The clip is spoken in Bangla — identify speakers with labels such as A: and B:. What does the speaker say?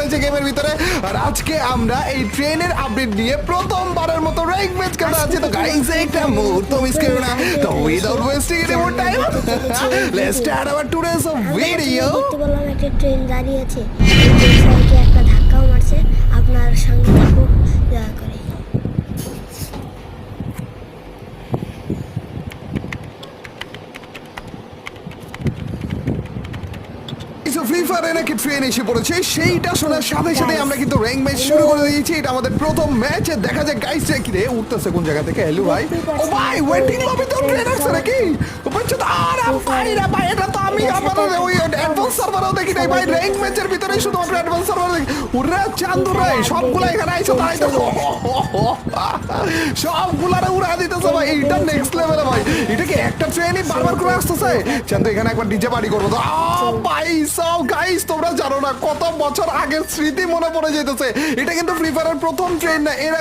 A: হয়েছে গেমের ভিতরে। আর আজকে আমরা এই ট্রেনের আপডেট নিয়ে প্রথমবারের মতো র্যাঙ্ক ম্যাচ খেলতে আছি। তো গাইস একটা মুহূর্ত মিস করো না। তো without wasting any more time let's start our today's video.
B: দেখতে পেলাম একটা ট্রেন দাঁড়িয়ে আছে, সাইডে একটা ধাক্কাও মারছে। আপনার সঙ্গে থাকুক দয়া করে।
A: ফ্রি ফায়ারে নাকি ট্রেন এসে পড়েছে, সেইটা শোনার সাথে সাথে আমরা কিন্তু র্যাঙ্ক ম্যাচ শুরু করে দিয়েছি। এটা আমাদের প্রথম ম্যাচ। দেখা যাক গাইস কি রে উঠতেছে কোন জায়গা থেকে। হ্যালো ভাই, ও ভাই ওয়েটিং লবি তো ট্রেন আছে নাকি? ও বাচ্চা তো আর ভাই রে ভাই, এটা তো আমি আমাদের ওই অ্যাডভান্স সার্ভারও দেখি নাই ভাই। র্যাঙ্ক ম্যাচের ভিতরে শুধুমাত্র অ্যাডভান্স সার্ভার দেখি। ওরে চান্দু রে, সবগুলা এখানে আইছো দাঁড়াইতেছে, সবগুলারে উড়া দিতেছে ভাই। এইটা নেক্সট লেভেলে ভাই। এটা কি একটা ট্রেনই বারবার করে আসতেছে? চান্দু এখানে একবার ডিজে পার্টি করবো তো। ভাই সব গাইস তোমরা জানো না কত বছর আগের স্মৃতি মনে পড়ে যেতেছে। এটা কিন্তু ফ্রি ফায়ারের প্রথম ট্রেন না, এর